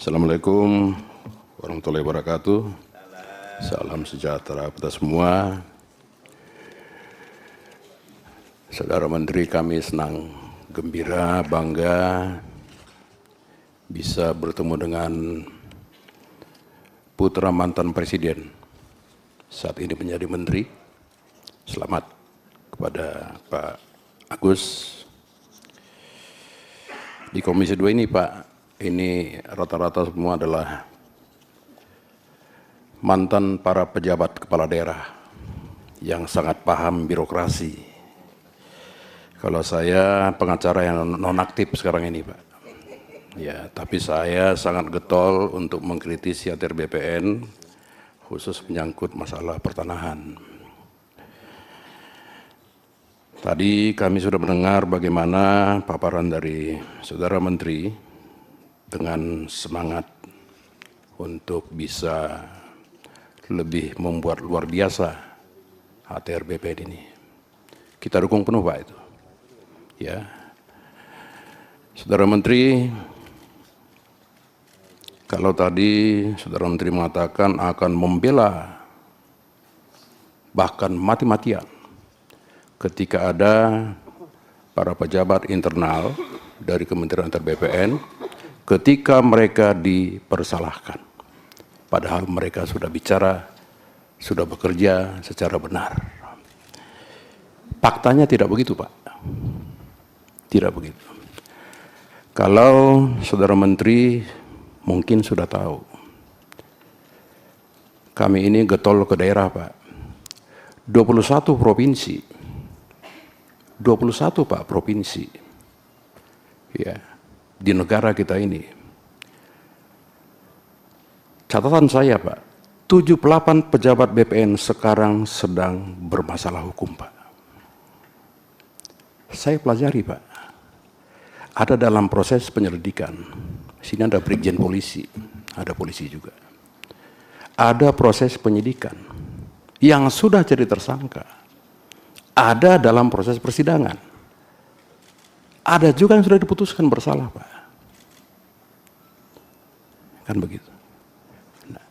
Assalamualaikum warahmatullahi wabarakatuh. Salam sejahtera kita semua. Saudara Menteri, kami senang, gembira, bangga bisa bertemu dengan putra mantan presiden saat ini menjadi menteri. Selamat kepada Pak Agus. Di Komisi 2 ini Pak, ini rata-rata semua adalah mantan para pejabat kepala daerah yang sangat paham birokrasi. Kalau saya pengacara yang nonaktif sekarang ini Pak. Ya, tapi saya sangat getol untuk mengkritisi ATR BPN khusus menyangkut masalah pertanahan. Tadi kami sudah mendengar bagaimana paparan dari Saudara Menteri dengan semangat untuk bisa lebih membuat luar biasa ATR BPN ini. Kita dukung penuh Pak itu. Ya. Saudara Menteri, kalau tadi Saudara Menteri mengatakan akan membela bahkan mati-matian ketika ada para pejabat internal dari Kementerian ATR BPN ketika mereka dipersalahkan. Padahal mereka sudah bicara, sudah bekerja secara benar. Faktanya tidak begitu Pak. Tidak begitu. Kalau Saudara Menteri mungkin sudah tahu, kami ini getol ke daerah Pak. 21 provinsi. 21 Pak provinsi. Ya, di negara kita ini. Catatan saya Pak, 78 pejabat BPN sekarang sedang bermasalah hukum Pak. Saya pelajari Pak. Ada dalam proses penyelidikan. Sini ada Brigjen Polisi, ada polisi juga. Ada proses penyidikan yang sudah jadi tersangka. Ada dalam proses persidangan. Ada juga yang sudah diputuskan bersalah Pak. Kan begitu. Nah,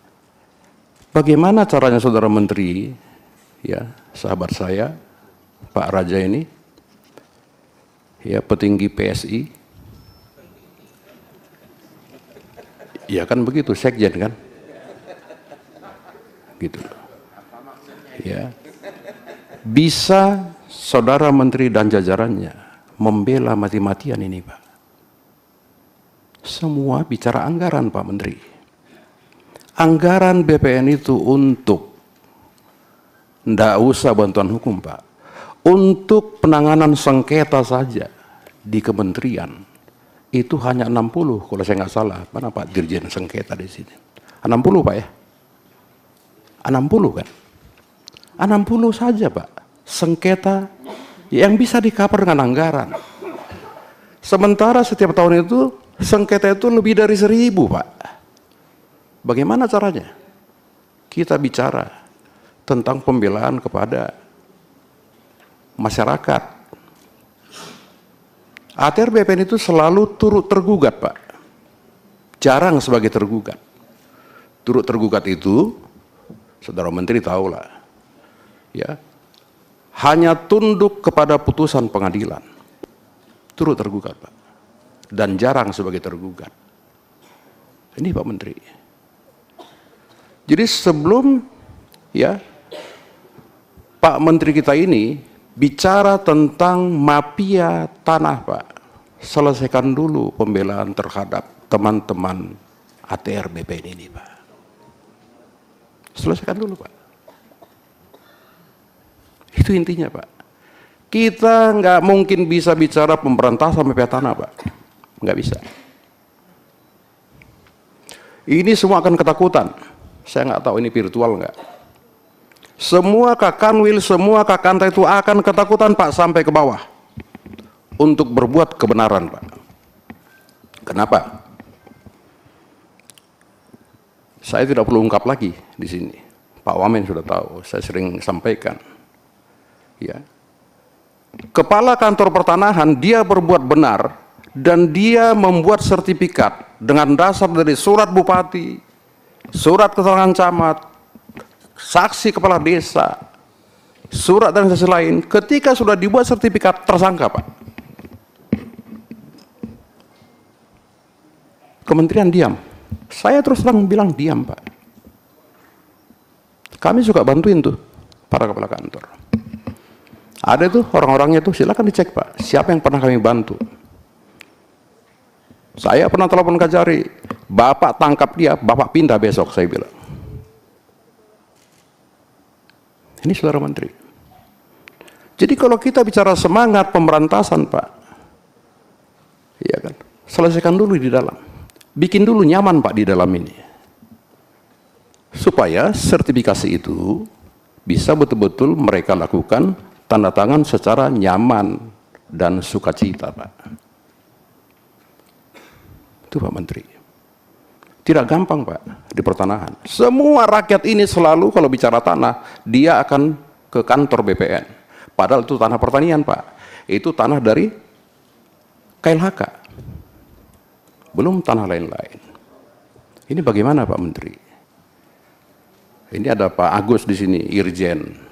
bagaimana caranya Saudara Menteri, ya sahabat saya, Pak Raja ini, ya petinggi PSI, ya kan begitu, sekjen kan, gitu, ya, bisa Saudara Menteri dan jajarannya membela mati-matian ini Pak. Semua bicara anggaran Pak Menteri. Anggaran BPN itu untuk, ndak usah bantuan hukum Pak, untuk penanganan sengketa saja di kementerian itu hanya 60 kalau saya nggak salah. Mana Pak Dirjen sengketa di sini? 60 Pak ya? 60 kan? 60 saja Pak sengketa yang bisa di-cover dengan anggaran. Sementara setiap tahun itu sengketa itu lebih dari 1000 Pak. Bagaimana caranya? Kita bicara tentang pembelaan kepada masyarakat. ATR BPN itu selalu turut tergugat Pak. Jarang sebagai tergugat. Turut tergugat itu, Saudara Menteri tahulah, ya, hanya tunduk kepada putusan pengadilan. Turut tergugat Pak. Dan jarang sebagai tergugat. Ini Pak Menteri. Jadi sebelum, ya, Pak Menteri kita ini bicara tentang mafia tanah Pak, selesaikan dulu pembelaan terhadap teman-teman ATR BPN ini Pak. Selesaikan dulu Pak. Itu intinya Pak. Kita nggak mungkin bisa bicara pemberantasan mafia tanah Pak. Nggak bisa. Ini semua akan ketakutan. Saya nggak tahu ini virtual nggak. Semua kakanwil, semua kakanta itu akan ketakutan Pak sampai ke bawah untuk berbuat kebenaran Pak. Kenapa? Saya tidak perlu ungkap lagi di sini. Pak Wamen sudah tahu, saya sering sampaikan. Ya. Kepala kantor pertanahan dia berbuat benar dan dia membuat sertifikat dengan dasar dari surat bupati, surat keterangan camat, saksi kepala desa, surat dan saksi lain. Ketika sudah dibuat sertifikat, tersangka, Pak. Kementerian diam. Saya terus terang bilang diam, Pak. Kami suka bantuin tuh para kepala kantor. Ada tuh orang-orangnya tuh, silakan dicek, Pak. Siapa yang pernah kami bantu? Saya pernah telepon Kajari, Bapak tangkap dia, Bapak pindah besok, saya bilang. Ini saudara menteri. Jadi kalau kita bicara semangat pemberantasan, Pak, ya kan, selesaikan dulu di dalam. Bikin dulu nyaman, Pak, di dalam ini. Supaya sertifikasi itu bisa betul-betul mereka lakukan tanda tangan secara nyaman dan sukacita, Pak. Itu Pak Menteri. Tidak gampang, Pak, di pertanahan. Semua rakyat ini selalu kalau bicara tanah, dia akan ke kantor BPN. Padahal itu tanah pertanian, Pak. Itu tanah dari KLHK. Belum tanah lain-lain. Ini bagaimana, Pak Menteri? Ini ada Pak Agus di sini, Irjen.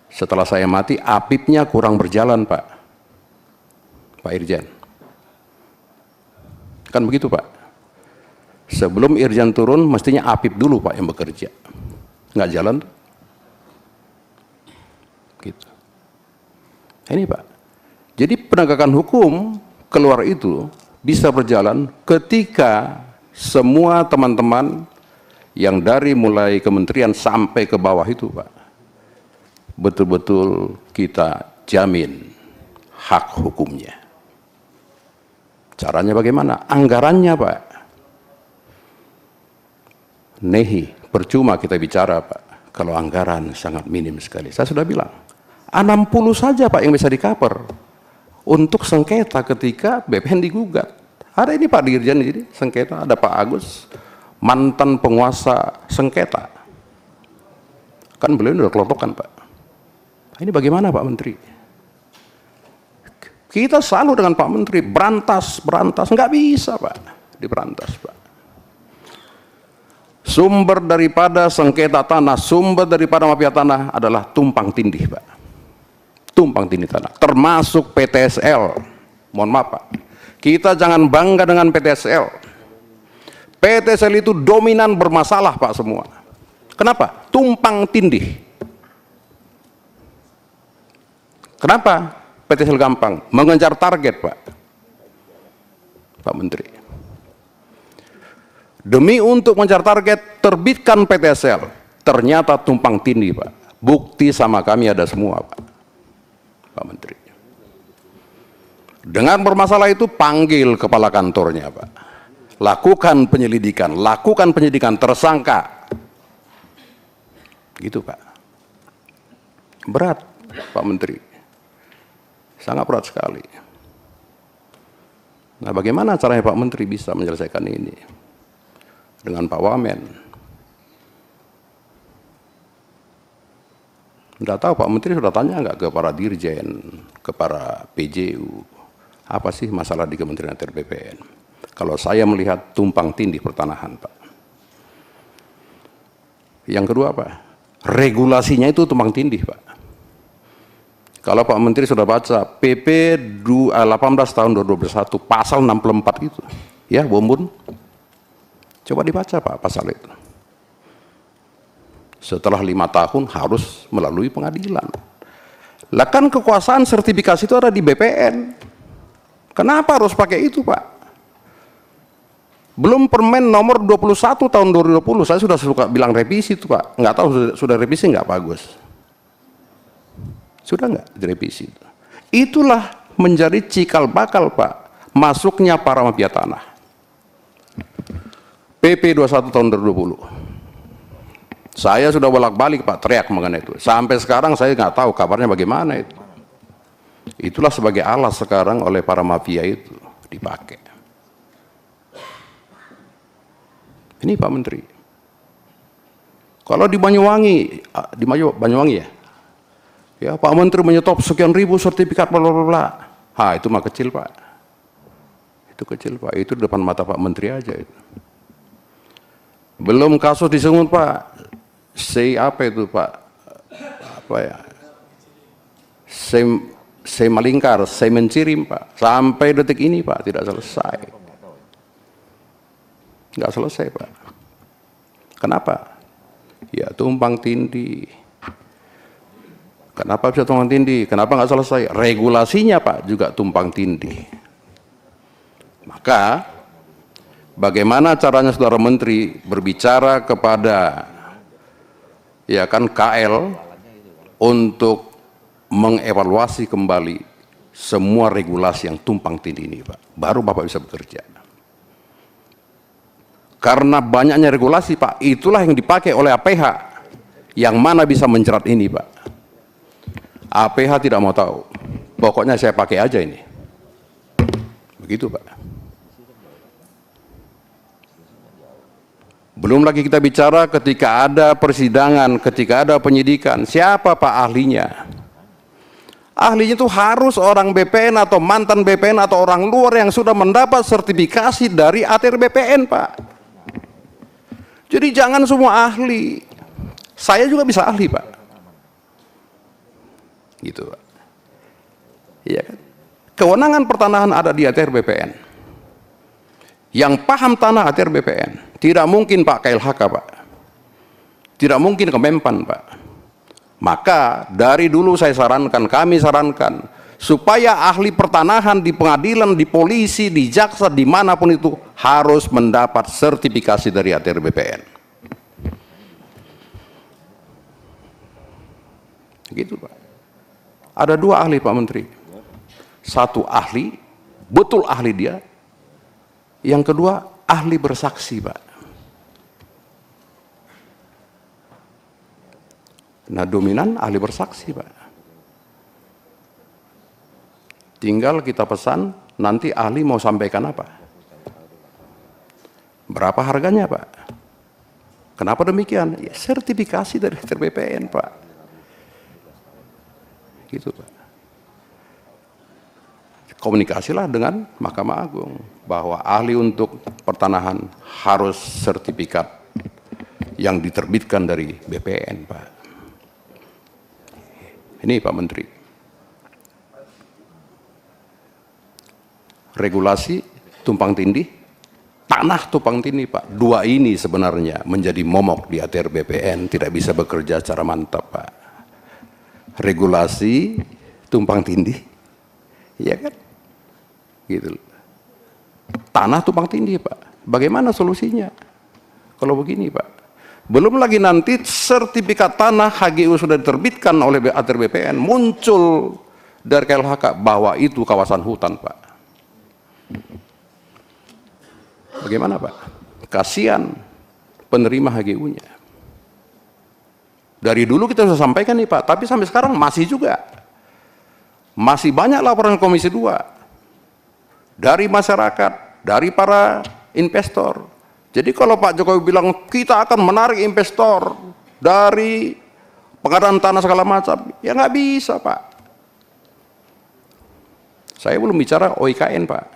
Setelah saya mati, apipnya kurang berjalan, Pak. Pak Irjen. Kan begitu, Pak. Sebelum Irjen turun, mestinya apip dulu, Pak, yang bekerja. Nggak jalan. Gitu. Ini, Pak. Jadi penegakan hukum keluar itu bisa berjalan ketika semua teman-teman yang dari mulai kementerian sampai ke bawah itu, Pak, betul-betul kita jamin hak hukumnya. Caranya bagaimana? Anggarannya, Pak. Nehi, percuma kita bicara, Pak, kalau anggaran sangat minim sekali. Saya sudah bilang, 60 saja, Pak, yang bisa di-cover untuk sengketa ketika BPN digugat. Ada ini Pak Dirjen jadi sengketa, ada Pak Agus, mantan penguasa sengketa. Kan beliau udah kelontokan, Pak. Ini bagaimana, Pak Menteri? Kita selalu dengan Pak Menteri berantas, nggak bisa, Pak, diberantas, Pak. Sumber daripada sengketa tanah, sumber daripada mafia tanah adalah tumpang tindih, Pak. Tumpang tindih tanah, termasuk PTSL. Mohon maaf, Pak. Kita jangan bangga dengan PTSL. PTSL itu dominan bermasalah, Pak, semua. Kenapa? Tumpang tindih. Kenapa? PTSL gampang, mengejar target, Pak. Pak Menteri. Demi untuk mengejar target, terbitkan PTSL. Ternyata tumpang tindih, Pak. Bukti sama kami ada semua, Pak. Pak Menteri. Dengan bermasalah itu, panggil kepala kantornya, Pak. Lakukan penyelidikan tersangka. Gitu, Pak. Berat, Pak Menteri. Sangat berat sekali. Nah, bagaimana caranya Pak Menteri bisa menyelesaikan ini? Dengan Pak Wamen. Tidak tahu Pak Menteri sudah tanya nggak ke para dirjen, ke para PJU, apa sih masalah di Kementerian ATR BPN? Kalau saya melihat tumpang tindih pertanahan, Pak. Yang kedua, Pak, regulasinya itu tumpang tindih, Pak. Kalau Pak Menteri sudah baca PP 18 tahun 2021 pasal 64 itu, ya, Bombun, coba dibaca, Pak, pasal itu. Setelah 5 tahun harus melalui pengadilan. Lah kan kekuasaan sertifikasi itu ada di BPN. Kenapa harus pakai itu, Pak? Belum Permen nomor 21 tahun 2020, saya sudah suka bilang revisi itu, Pak. Nggak tahu sudah revisi nggak, Pak Agus? Sudah nggak direvisi? Itulah menjadi cikal bakal, Pak, masuknya para mafia tanah. PP 21 tahun 2020. Saya sudah bolak-balik, Pak, teriak mengenai itu. Sampai sekarang saya nggak tahu kabarnya bagaimana itu. Itulah sebagai alas sekarang oleh para mafia itu dipakai. Ini Pak Menteri. Kalau di Banyuwangi ya, ya Pak Menteri menyetop sekian ribu sertifikat bla bla bla. Ha, itu mah kecil, Pak. Itu kecil Pak, itu depan mata Pak Menteri aja itu. Belum kasus di Sungut Pak, apa itu Pak, apa ya, Malingkar, Mencirim Pak, sampai detik ini Pak tidak selesai. Nggak selesai Pak. Kenapa? Ya tumpang tindih. Kenapa bisa tumpang tindih? Kenapa nggak selesai? Regulasinya Pak juga tumpang tindih. Maka bagaimana caranya Saudara Menteri berbicara kepada ya kan KL untuk mengevaluasi kembali semua regulasi yang tumpang tindih ini Pak. Baru Bapak bisa bekerja. Karena banyaknya regulasi Pak, itulah yang dipakai oleh APH yang mana bisa menjerat ini Pak. APH tidak mau tahu. Pokoknya saya pakai aja ini. Begitu Pak. Belum lagi kita bicara ketika ada persidangan, ketika ada penyidikan, siapa Pak ahlinya? Ahlinya itu harus orang BPN atau mantan BPN atau orang luar yang sudah mendapat sertifikasi dari ATR BPN Pak. Jadi jangan semua ahli. Saya juga bisa ahli Pak. Gitu Pak. Iya kan? Kewenangan pertanahan ada di ATR BPN. Yang paham tanah ATR BPN. Tidak mungkin Pak KLHK Pak. Tidak mungkin Kemenpan Pak. Maka dari dulu saya sarankan, kami sarankan supaya ahli pertanahan di pengadilan, di polisi, di jaksa, dimanapun itu harus mendapat sertifikasi dari ATR BPN. Gitu Pak. Ada dua ahli Pak Menteri. Satu ahli, betul ahli dia. Yang kedua ahli bersaksi Pak. Nah dominan ahli bersaksi Pak. Tinggal kita pesan nanti ahli mau sampaikan apa. Berapa harganya Pak? Kenapa demikian? Ya, sertifikasi dari BPN Pak. Gitu Pak. Komunikasilah dengan Mahkamah Agung bahwa ahli untuk pertanahan harus sertifikat yang diterbitkan dari BPN Pak. Ini Pak Menteri. Regulasi tumpang tindih, tanah tumpang tindih Pak. Dua ini sebenarnya menjadi momok di ATR BPN, tidak bisa bekerja secara mantap Pak. Regulasi tumpang tindih, iya kan? Gitu. Tanah tumpang tindih Pak. Bagaimana solusinya? Kalau begini Pak. Belum lagi nanti sertifikat tanah HGU sudah diterbitkan oleh ATR BPN, muncul dari KLHK bahwa itu kawasan hutan Pak. Bagaimana Pak? Kasihan penerima HGU-nya. Dari dulu kita sudah sampaikan nih Pak, tapi sampai sekarang masih juga. Masih banyak laporan Komisi 2 dari masyarakat, dari para investor. Jadi kalau Pak Jokowi bilang kita akan menarik investor dari pengadaan tanah segala macam, ya nggak bisa Pak. Saya belum bicara OIKN Pak.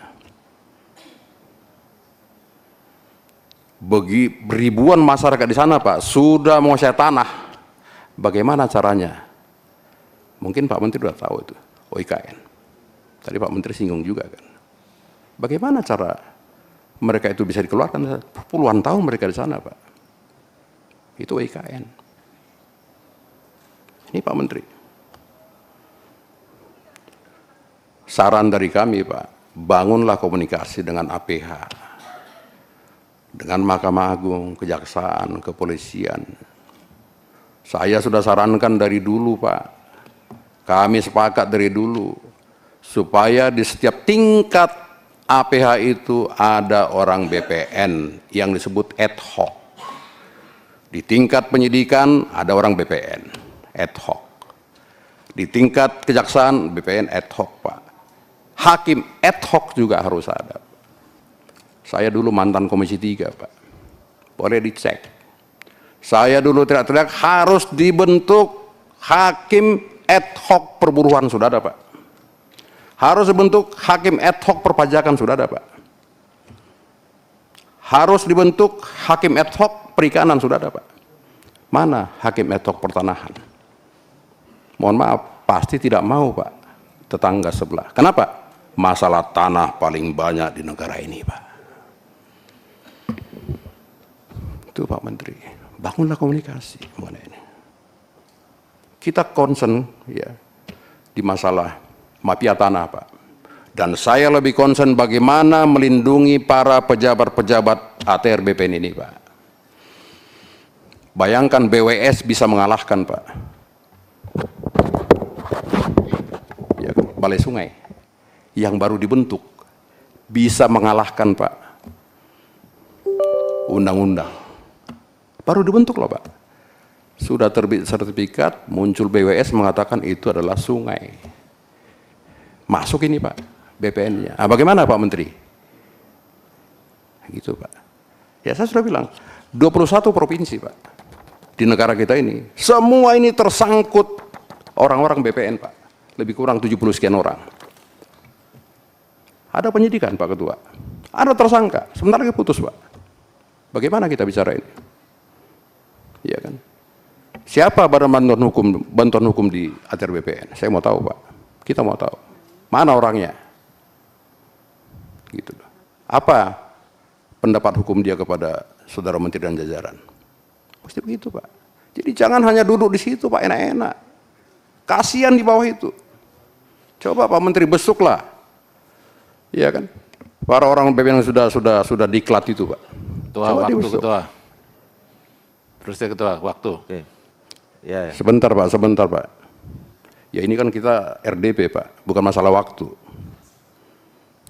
Bagi ribuan masyarakat di sana Pak sudah menguasai tanah. Bagaimana caranya? Mungkin Pak Menteri sudah tahu itu OIKN. Tadi Pak Menteri singgung juga kan. Bagaimana cara mereka itu bisa dikeluarkan? Puluhan tahun mereka di sana Pak. Itu IKN. Ini Pak Menteri. Saran dari kami Pak, bangunlah komunikasi dengan APH, dengan Mahkamah Agung, Kejaksaan, Kepolisian. Saya sudah sarankan dari dulu Pak. Kami sepakat dari dulu supaya di setiap tingkat APH itu ada orang BPN yang disebut ad hoc. Di tingkat penyidikan ada orang BPN ad hoc. Di tingkat kejaksaan BPN ad hoc Pak. Hakim ad hoc juga harus ada. Saya dulu mantan Komisi 3 Pak. Boleh dicek. Saya dulu teriak-teriak harus dibentuk hakim ad hoc perburuan, sudah ada Pak. Harus dibentuk hakim ad hoc perpajakan, sudah ada Pak. harus dibentuk hakim ad hoc perikanan, sudah ada Pak. Mana hakim ad hoc pertanahan? Mohon maaf, pasti tidak mau Pak, tetangga sebelah. Kenapa? Masalah tanah paling banyak di negara ini Pak. Itu Pak Menteri, bangunlah komunikasi mengenai ini. Kita concern ya di masalah mafia tanah Pak. Dan saya lebih concern bagaimana melindungi para pejabat-pejabat ATR BPN ini Pak. Bayangkan BWS bisa mengalahkan Pak. Ya, Balai Sungai yang baru dibentuk bisa mengalahkan Pak undang-undang. Baru dibentuk loh Pak. Sudah terbit sertifikat, muncul BWS mengatakan itu adalah sungai. Masuk ini Pak, BPN-nya. Nah, bagaimana Pak Menteri? Gitu Pak. Ya saya sudah bilang, 21 provinsi Pak. Di negara kita ini, semua ini tersangkut orang-orang BPN Pak. Lebih kurang 70 sekian orang. Ada penyidikan Pak Ketua. Ada tersangka, sebentar lagi putus Pak. Bagaimana kita bicara ini? Iya kan? Siapa badan bantuan hukum di ATR BPN? Saya mau tahu Pak. Kita mau tahu. Mana orangnya? Gitu. Apa pendapat hukum dia kepada saudara menteri dan jajaran? Pasti begitu Pak. Jadi jangan hanya duduk di situ Pak, enak-enak. Kasihan di bawah itu. Coba Pak Menteri besuklah. Iya kan? Para orang BPN yang sudah diklat itu Pak. Ketua, waktu Ketua. Terus ya Ketua, waktu. Oke. Ya, ya. Sebentar Pak. Ya ini kan kita RDP Pak, bukan masalah waktu.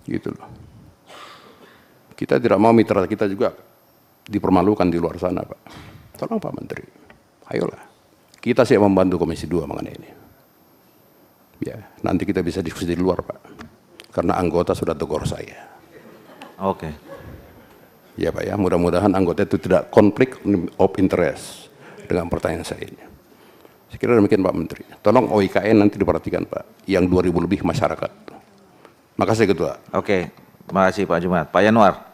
Gitu loh. Kita tidak mau mitra kita juga dipermalukan di luar sana Pak. Tolong Pak Menteri, ayolah. Kita siap membantu Komisi 2 mengenai ini. Ya, nanti kita bisa diskusi di luar Pak. Karena anggota sudah tegur saya. Oke. Ya Pak ya, mudah-mudahan anggota itu tidak konflik of interest dengan pertanyaan saya ini. Saya kira demikian Pak Menteri. Tolong OIKN nanti diperhatikan Pak, yang 2000 lebih masyarakat. Makasih Ketua. Oke, makasih Pak Jumat. Pak Yanuar.